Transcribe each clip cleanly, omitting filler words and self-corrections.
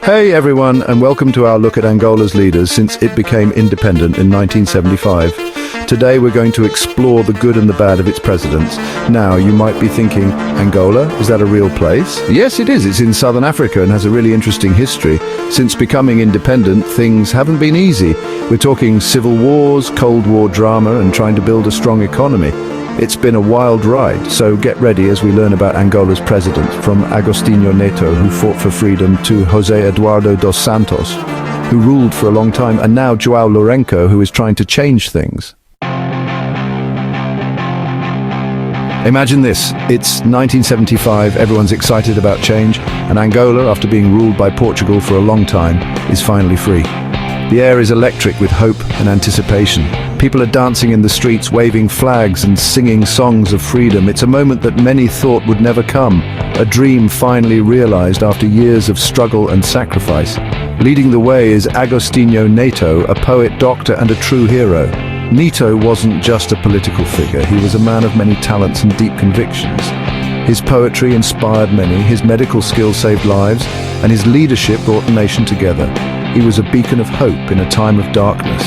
Hey everyone, and welcome to our look at Angola's leaders since it became independent in 1975. Today we're going to explore the good and the bad of its presidents. Now, you might be thinking, Angola, is that a real place? Yes, it is. It's in southern Africa and has a really interesting history. Since becoming independent, things haven't been easy. We're talking civil wars, Cold War drama, and trying to build a strong economy. It's been a wild ride, so get ready as we learn about Angola's presidents, from Agostinho Neto, who fought for freedom, to José Eduardo dos Santos, who ruled for a long time, and now João Lourenço, who is trying to change things. Imagine this, it's 1975, everyone's excited about change, and Angola, after being ruled by Portugal for a long time, is finally free. The air is electric with hope and anticipation. People are dancing in the streets, waving flags and singing songs of freedom. It's a moment that many thought would never come, a dream finally realized after years of struggle and sacrifice. Leading the way is Agostinho Neto, a poet, doctor, and a true hero. Neto wasn't just a political figure, he was a man of many talents and deep convictions. His poetry inspired many, his medical skills saved lives, and his leadership brought the nation together. He was a beacon of hope in a time of darkness.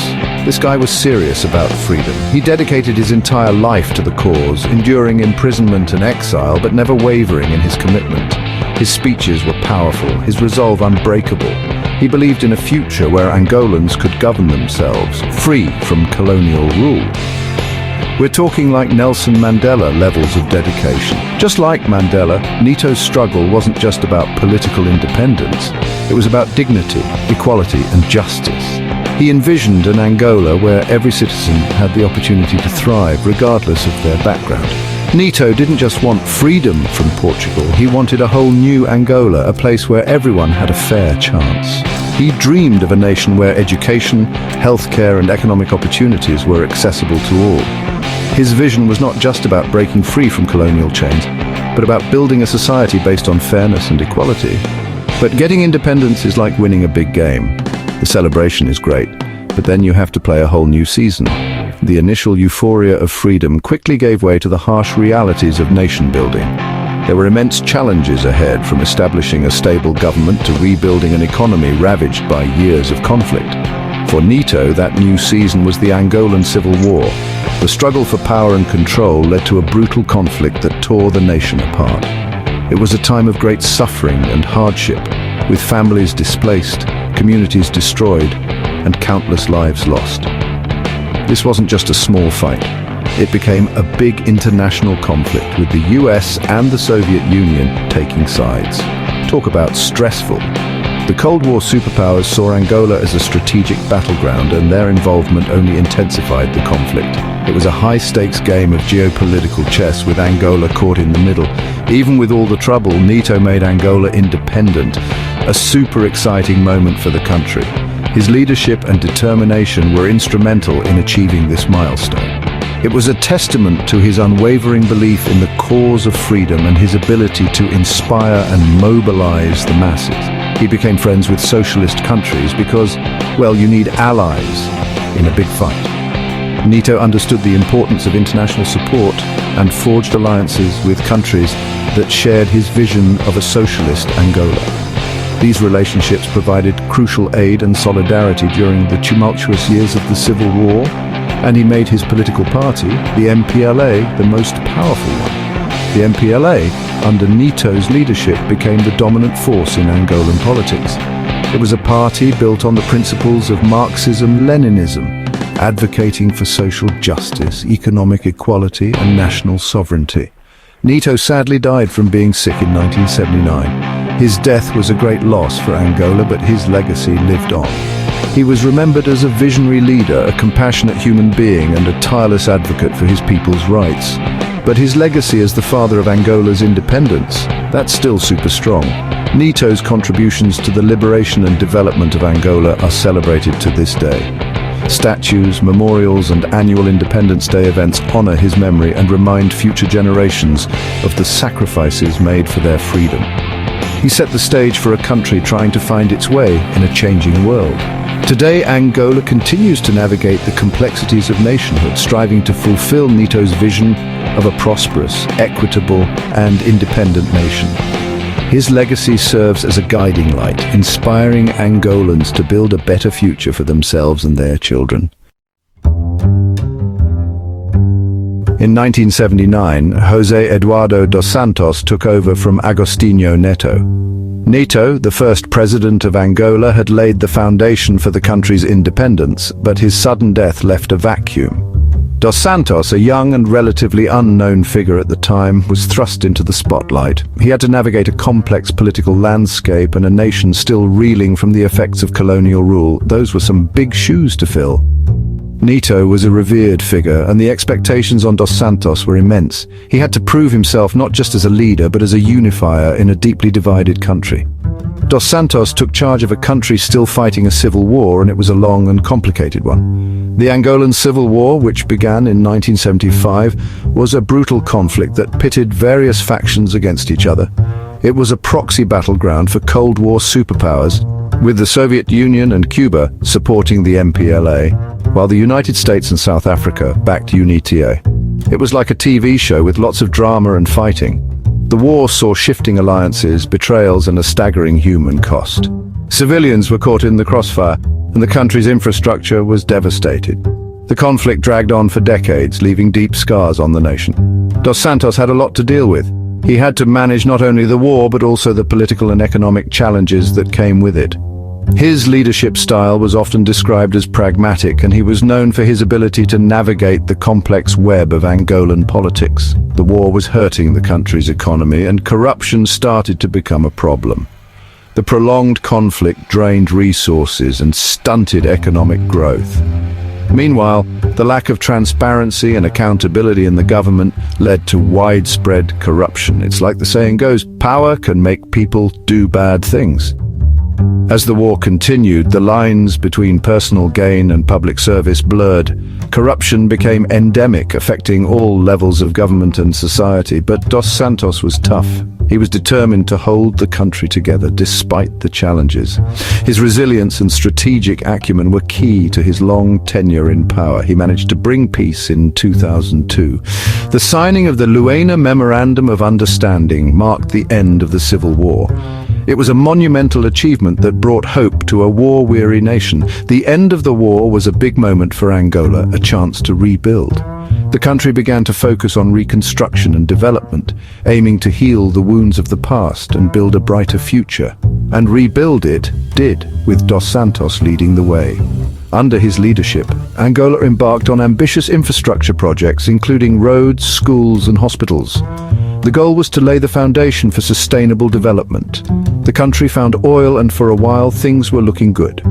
This guy was serious about freedom. He dedicated his entire life to the cause, enduring imprisonment and exile, but never wavering in his commitment. His speeches were powerful, his resolve unbreakable. He believed in a future where Angolans could govern themselves, free from colonial rule. We're talking like Nelson Mandela levels of dedication. Just like Mandela, Neto's struggle wasn't just about political independence. It was about dignity, equality, and justice. He envisioned an Angola where every citizen had the opportunity to thrive, regardless of their background. Neto didn't just want freedom from Portugal, he wanted a whole new Angola, a place where everyone had a fair chance. He dreamed of a nation where education, healthcare, and economic opportunities were accessible to all. His vision was not just about breaking free from colonial chains, but about building a society based on fairness and equality. But getting independence is like winning a big game. The celebration is great, but then you have to play a whole new season. The initial euphoria of freedom quickly gave way to the harsh realities of nation building. There were immense challenges ahead, from establishing a stable government to rebuilding an economy ravaged by years of conflict. For Neto, that new season was the Angolan Civil War. The struggle for power and control led to a brutal conflict that tore the nation apart. It was a time of great suffering and hardship, with families displaced, communities destroyed, and countless lives lost. This wasn't just a small fight. It became a big international conflict, with the US and the Soviet Union taking sides. Talk about stressful. The Cold War superpowers saw Angola as a strategic battleground, and their involvement only intensified the conflict. It was a high-stakes game of geopolitical chess, with Angola caught in the middle. Even with all the trouble, Neto made Angola independent, a super exciting moment for the country. His leadership and determination were instrumental in achieving this milestone. It was a testament to his unwavering belief in the cause of freedom and his ability to inspire and mobilize the masses. He became friends with socialist countries because, well, you need allies in a big fight. Neto understood the importance of international support and forged alliances with countries that shared his vision of a socialist Angola. These relationships provided crucial aid and solidarity during the tumultuous years of the Civil War, and he made his political party, the MPLA, the most powerful one. The MPLA, under Neto's leadership, became the dominant force in Angolan politics. It was a party built on the principles of Marxism-Leninism, advocating for social justice, economic equality, and national sovereignty. Neto sadly died from being sick in 1979. His death was a great loss for Angola, but his legacy lived on. He was remembered as a visionary leader, a compassionate human being, and a tireless advocate for his people's rights. But his legacy as the father of Angola's independence, that's still super strong. Neto's contributions to the liberation and development of Angola are celebrated to this day. Statues, memorials, and annual Independence Day events honor his memory and remind future generations of the sacrifices made for their freedom. He set the stage for a country trying to find its way in a changing world. Today, Angola continues to navigate the complexities of nationhood, striving to fulfill Neto's vision of a prosperous, equitable, and independent nation. His legacy serves as a guiding light, inspiring Angolans to build a better future for themselves and their children. In 1979, José Eduardo dos Santos took over from Agostinho Neto. Neto, the first president of Angola, had laid the foundation for the country's independence, but his sudden death left a vacuum. Dos Santos, a young and relatively unknown figure at the time, was thrust into the spotlight. He had to navigate a complex political landscape and a nation still reeling from the effects of colonial rule. Those were some big shoes to fill. Neto was a revered figure, and the expectations on Dos Santos were immense. He had to prove himself not just as a leader, but as a unifier in a deeply divided country. Dos Santos took charge of a country still fighting a civil war, and it was a long and complicated one. The Angolan Civil War, which began in 1975, was a brutal conflict that pitted various factions against each other. It was a proxy battleground for Cold War superpowers, with the Soviet Union and Cuba supporting the MPLA, while the United States and South Africa backed UNITA. It was like a TV show with lots of drama and fighting. The war saw shifting alliances, betrayals, and a staggering human cost. Civilians were caught in the crossfire, and the country's infrastructure was devastated. The conflict dragged on for decades, leaving deep scars on the nation. Dos Santos had a lot to deal with. He had to manage not only the war, but also the political and economic challenges that came with it. His leadership style was often described as pragmatic, and he was known for his ability to navigate the complex web of Angolan politics. The war was hurting the country's economy, and corruption started to become a problem. The prolonged conflict drained resources and stunted economic growth. Meanwhile, the lack of transparency and accountability in the government led to widespread corruption. It's like the saying goes, power can make people do bad things. As the war continued, the lines between personal gain and public service blurred. Corruption became endemic, affecting all levels of government and society. But Dos Santos was tough. He was determined to hold the country together despite the challenges. His resilience and strategic acumen were key to his long tenure in power. He managed to bring peace in 2002. The signing of the Luena Memorandum of Understanding marked the end of the Civil War. It was a monumental achievement that brought hope to a war-weary nation. The end of the war was a big moment for Angola, a chance to rebuild. The country began to focus on reconstruction and development, aiming to heal the wounds of the past and build a brighter future. And rebuild it did, with Dos Santos leading the way. Under his leadership, Angola embarked on ambitious infrastructure projects, including roads, schools, and hospitals. The goal was to lay the foundation for sustainable development. The country found oil, and for a while things were looking good.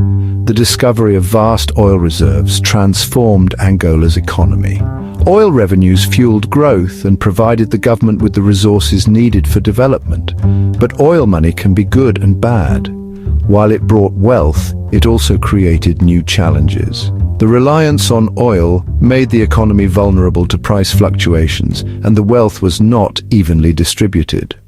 The discovery of vast oil reserves transformed Angola's economy. Oil revenues fueled growth and provided the government with the resources needed for development. But oil money can be good and bad. While it brought wealth, it also created new challenges. The reliance on oil made the economy vulnerable to price fluctuations, and the wealth was not evenly distributed.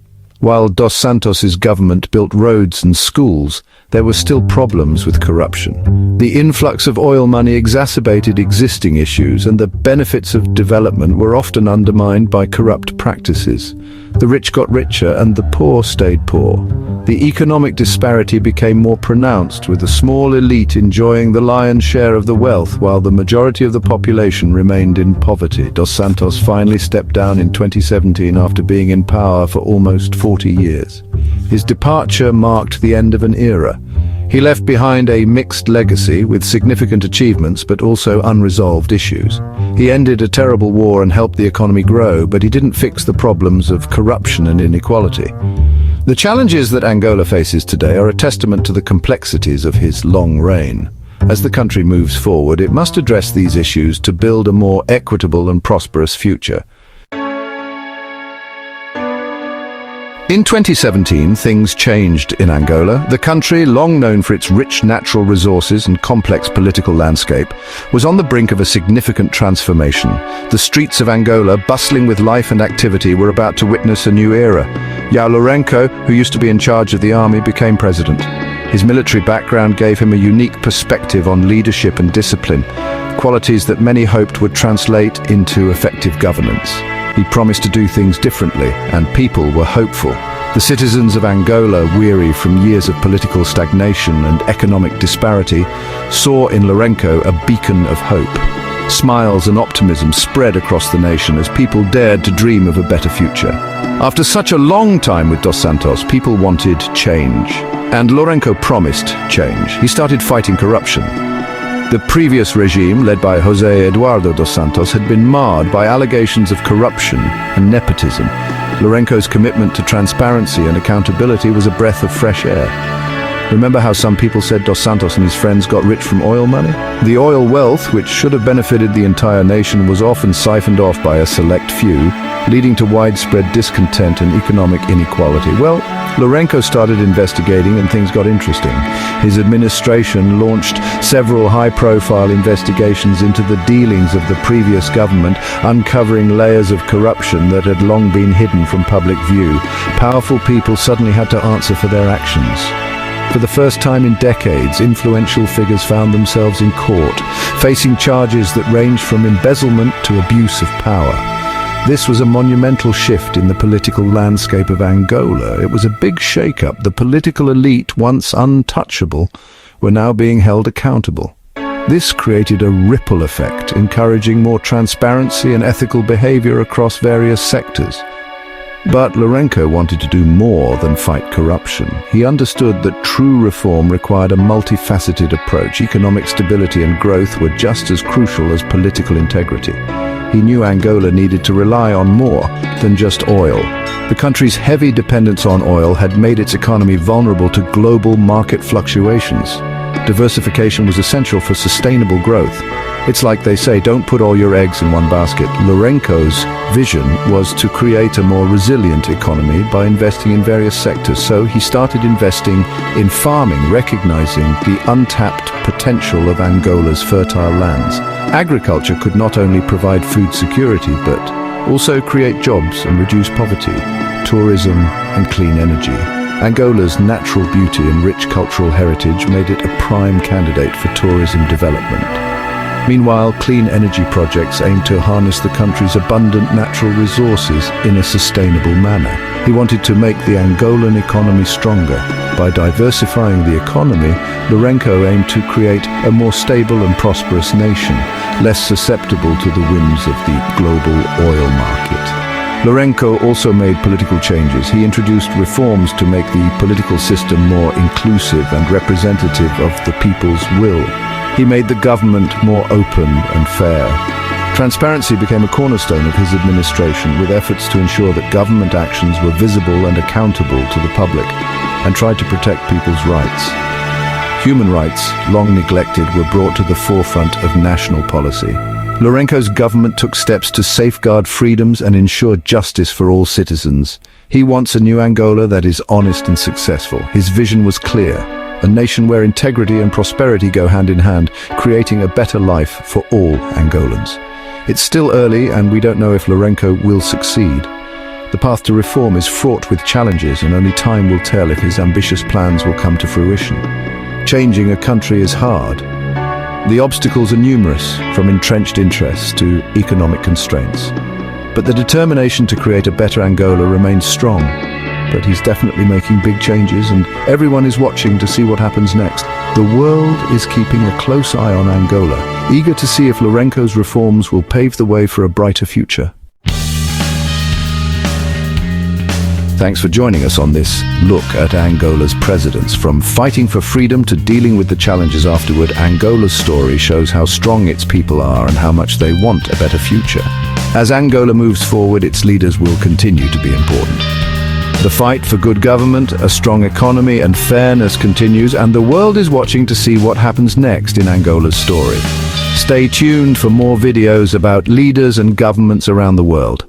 While Dos Santos's government built roads and schools, there were still problems with corruption. The influx of oil money exacerbated existing issues, and the benefits of development were often undermined by corrupt practices. The rich got richer and the poor stayed poor. The economic disparity became more pronounced, with a small elite enjoying the lion's share of the wealth while the majority of the population remained in poverty. Dos Santos finally stepped down in 2017 after being in power for almost 40 years. His departure marked the end of an era. He left behind a mixed legacy with significant achievements but also unresolved issues. He ended a terrible war and helped the economy grow, but he didn't fix the problems of corruption and inequality. The challenges that Angola faces today are a testament to the complexities of his long reign. As the country moves forward, it must address these issues to build a more equitable and prosperous future. In 2017, things changed in Angola. The country, long known for its rich natural resources and complex political landscape, was on the brink of a significant transformation. The streets of Angola, bustling with life and activity, were about to witness a new era. João Lourenço, who used to be in charge of the army, became president. His military background gave him a unique perspective on leadership and discipline, qualities that many hoped would translate into effective governance. He promised to do things differently, and people were hopeful. The citizens of Angola, weary from years of political stagnation and economic disparity, saw in Lourenço a beacon of hope. Smiles and optimism spread across the nation as people dared to dream of a better future. After such a long time with Dos Santos, people wanted change. And Lourenço promised change. He started fighting corruption. The previous regime, led by José Eduardo dos Santos, had been marred by allegations of corruption and nepotism. Lourenço's commitment to transparency and accountability was a breath of fresh air. Remember how some people said Dos Santos and his friends got rich from oil money? The oil wealth, which should have benefited the entire nation, was often siphoned off by a select few, leading to widespread discontent and economic inequality. Well, Lourenço started investigating and things got interesting. His administration launched several high-profile investigations into the dealings of the previous government, uncovering layers of corruption that had long been hidden from public view. Powerful people suddenly had to answer for their actions. For the first time in decades, influential figures found themselves in court, facing charges that ranged from embezzlement to abuse of power. This was a monumental shift in the political landscape of Angola. It was a big shake-up. The political elite, once untouchable, were now being held accountable. This created a ripple effect, encouraging more transparency and ethical behavior across various sectors. But Lourenço wanted to do more than fight corruption. He understood that true reform required a multifaceted approach. Economic stability and growth were just as crucial as political integrity. He knew Angola needed to rely on more than just oil. The country's heavy dependence on oil had made its economy vulnerable to global market fluctuations. Diversification was essential for sustainable growth. It's like they say, don't put all your eggs in one basket. Lourenço's vision was to create a more resilient economy by investing in various sectors. So he started investing in farming, recognizing the untapped potential of Angola's fertile lands. Agriculture could not only provide food security, but also create jobs and reduce poverty, tourism and clean energy. Angola's natural beauty and rich cultural heritage made it a prime candidate for tourism development. Meanwhile, clean energy projects aim to harness the country's abundant natural resources in a sustainable manner. He wanted to make the Angolan economy stronger. By diversifying the economy, Lourenço aimed to create a more stable and prosperous nation, less susceptible to the whims of the global oil market. Lourenço also made political changes. He introduced reforms to make the political system more inclusive and representative of the people's will. He made the government more open and fair. Transparency became a cornerstone of his administration, with efforts to ensure that government actions were visible and accountable to the public, and tried to protect people's rights. Human rights, long neglected, were brought to the forefront of national policy. Lourenço's government took steps to safeguard freedoms and ensure justice for all citizens. He wants a new Angola that is honest and successful. His vision was clear: a nation where integrity and prosperity go hand in hand, creating a better life for all Angolans. It's still early, and we don't know if Lourenço will succeed. The path to reform is fraught with challenges, and only time will tell if his ambitious plans will come to fruition. Changing a country is hard. The obstacles are numerous, from entrenched interests to economic constraints. But the determination to create a better Angola remains strong. But he's definitely making big changes, and everyone is watching to see what happens next. The world is keeping a close eye on Angola, eager to see if Lourenço's reforms will pave the way for a brighter future. Thanks for joining us on this look at Angola's presidents. From fighting for freedom to dealing with the challenges afterward, Angola's story shows how strong its people are and how much they want a better future. As Angola moves forward, its leaders will continue to be important. The fight for good government, a strong economy and fairness continues, and the world is watching to see what happens next in Angola's story. Stay tuned for more videos about leaders and governments around the world.